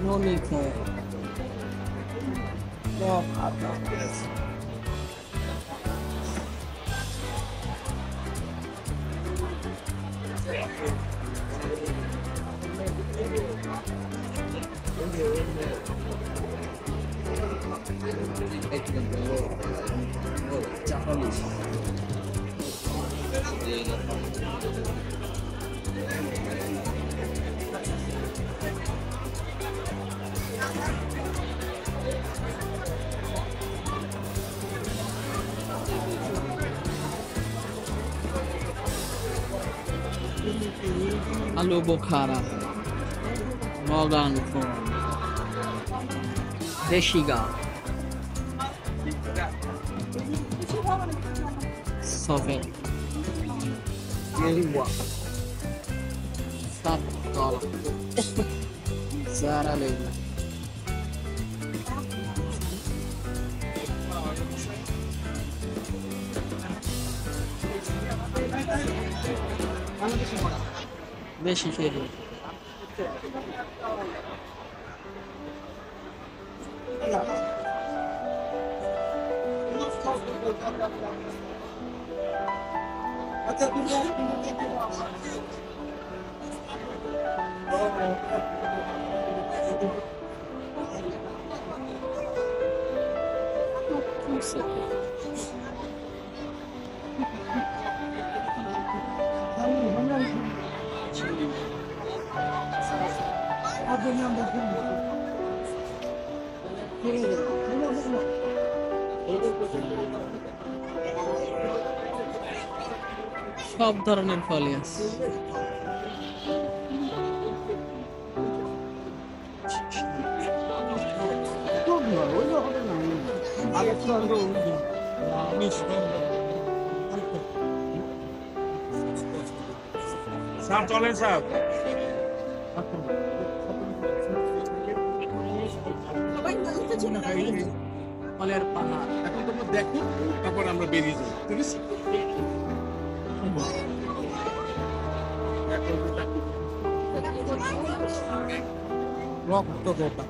No need for no, yes. Aloo Bukhara, Morgan Ford, Deshiga, Sovet, Yeliwa, $7, Zara Lena. বেশি খেয়ে সব ধরনের ফলই আছে। স্যার চলেন স্যার। ফলের পাহাড় এখন তোমরা দেখো, তারপর আমরা বেরিয়ে যাই, ঠিক আছে? রক্ত গোটা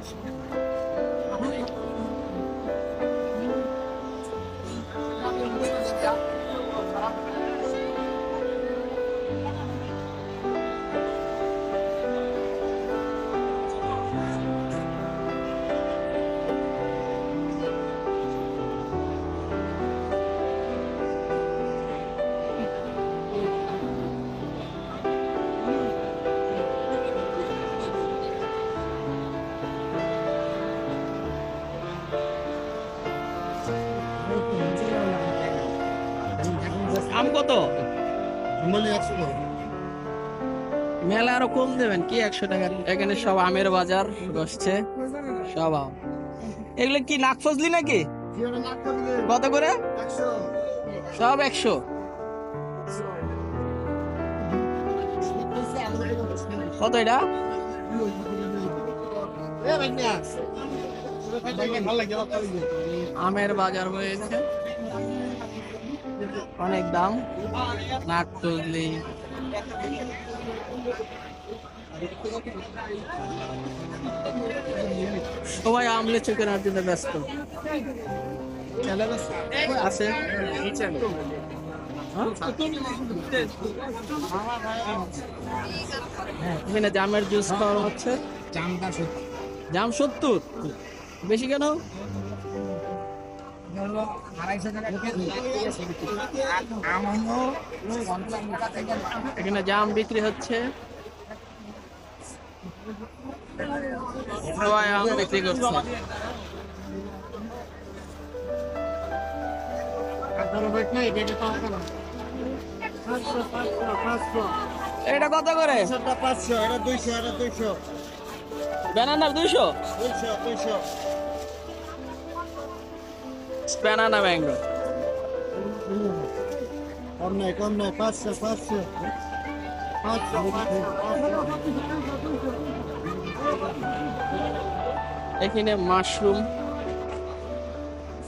আম কত? মেলা আরো কম দেবেন কি 100 টাকা? এখানে সব আমের বাজার বসছে, সব আম। এগুলো কি নাকফজলি নাকি? কত করে? সব 100। কত এটা? আমের বাজার হয়েছে, অনেক দাম। নাকফজলি সবাই আমলে চোখে কেনার জন্য ব্যস্ত আছে। এখানে জামের জুস খাওয়া হচ্ছে। জাম 70, বেশি কেন? এখানে জাম বিক্রি হচ্ছে, সবাই আম বিক্রি করছে। এটা কত করে? 500, এটা 200, এটা 200। ব্যানানা 200, 200। Banana mango. কম নাই 500 500 এখানে মাশরুম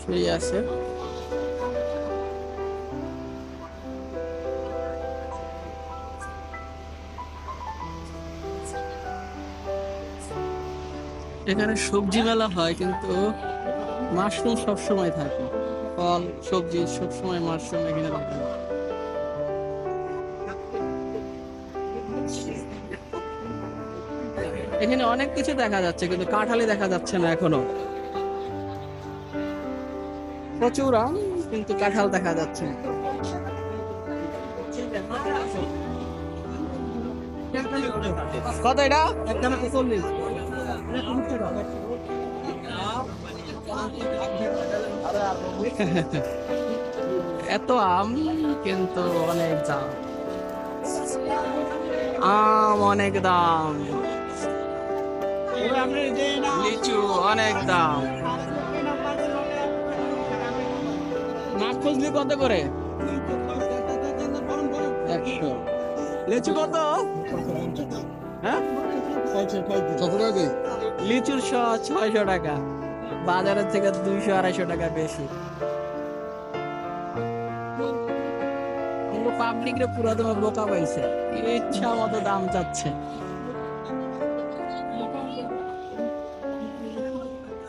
ফ্রি আছে। এখানে সবজি মেলা হয় কিন্তু মাশরুম সবসময় থাকে, ফল সবজি সবসময় মাশরুম এখানে থাকে। এখানে অনেক কিছু দেখা যাচ্ছে কিন্তু কাঁঠালি দেখা যাচ্ছে না এখনো। প্রচুর আম কিন্তু কাঁঠাল দেখা যাচ্ছে না। কত এটা? এত আম কিন্তু অনেক দাম, আম অনেক দাম, লিচু অনেক দাম। নাক খুঁজলি কত করে? 100। লিচু কত? হ্যাঁ, লিচুর 600 টাকা, বাজারের থেকে 200-250 টাকা বেশি। পাবলিক রে পুরো তোমার বোকা পাইছে, ইচ্ছা মতো দাম চাচ্ছে।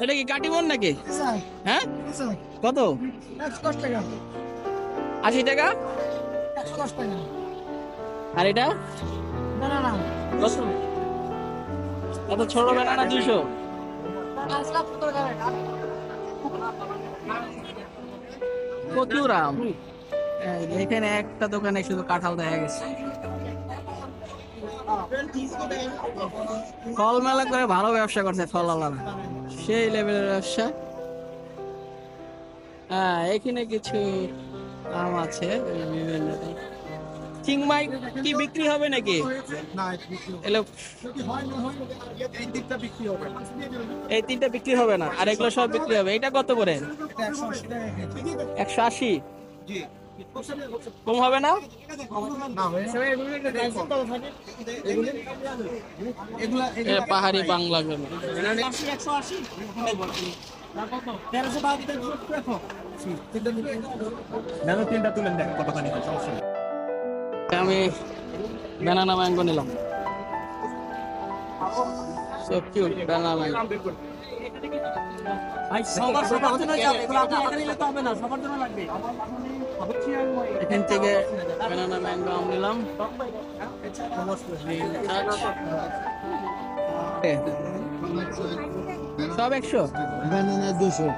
এটা কি কাটিমন নাকি? হ্যাঁ, কত? 80 টাকা। আর এটা কত? এত ছোট বেনানা 200। প্রচুর আম। এখানে একটা দোকানে শুধু কাঁঠাল দেখা গেছে। ফল মেলা করে ভালো ব্যবসা করছে ফলওয়ালারা, সেই লেভেলের ব্যবসা। হ্যাঁ, এখানে কিছু আম আছে বিভিন্ন। চিংমাই কি বিক্রি হবে নাকি? এগুলো এই 3টা বিক্রি হবে না, আর এগুলো সব বিক্রি হবে। এটা কত করে? 180। কম হবে না? পাহাড়ি বাংলা গেল। আমি ব্যানানা ম্যাঙ্গো নিলাম। So cute banana mango. এখান থেকে ব্যানানা ম্যাঙ্গো আম নিলাম। সব 100, ব্যানানা 200।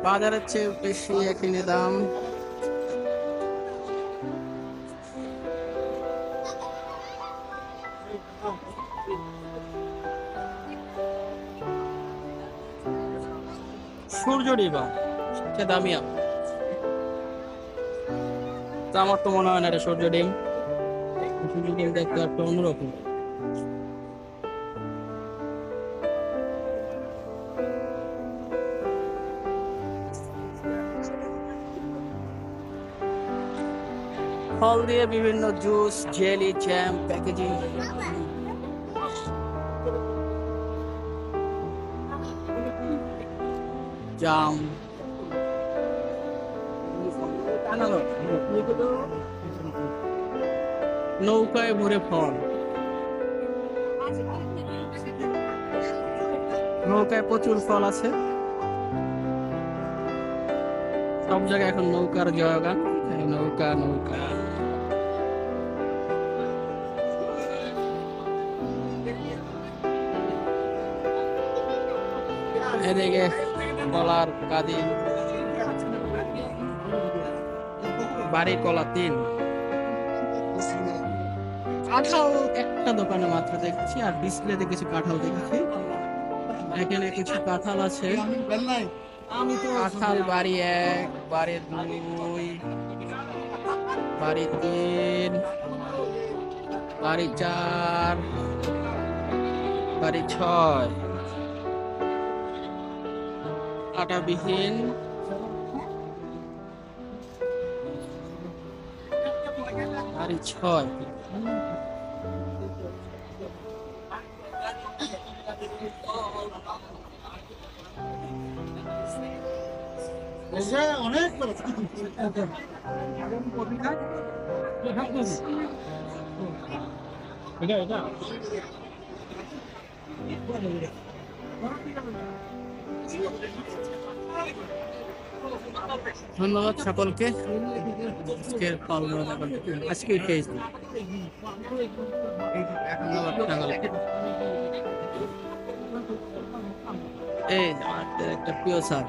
বাজারের চেয়ে বেশি এখানে দাম। সূর্যডিবা সে দামি আম, তা আমার তো মনে হয় না এটা সূর্য ডিম। সূর্য ডিম দেখতে একটা অন্যরকম। ফল দিয়ে বিভিন্ন জুস, জেলি, জ্যাম, প্যাকেজিং। জাম, নৌকায় ভরে ফল। নৌকায় প্রচুর ফল আছে, সব জায়গায় এখন নৌকার জয়গান। নৌকা নৌকা। এদিকে কলার কাঁদি, বাড়ি কলা 3। কাঁঠাল একটা দোকানে মাত্র দেখছি, আর ডিসপ্লেতে কিছু কাঁঠাল দেখছি। এখানে কিছু কাঁঠাল আছে। কাঁঠাল বাড়ি 1, বাড়ি 2, বাড়ি 3, বাড়ি 4, বাড়ি 6, কাঁটাবিহীন। 6.5 অনেক ধন্যবাদ সকলকে আজকের পালন আজকে খেয়েছি ধন্যবাদ সকলকে। এই যে আমাদের একটা প্রিয় স্যার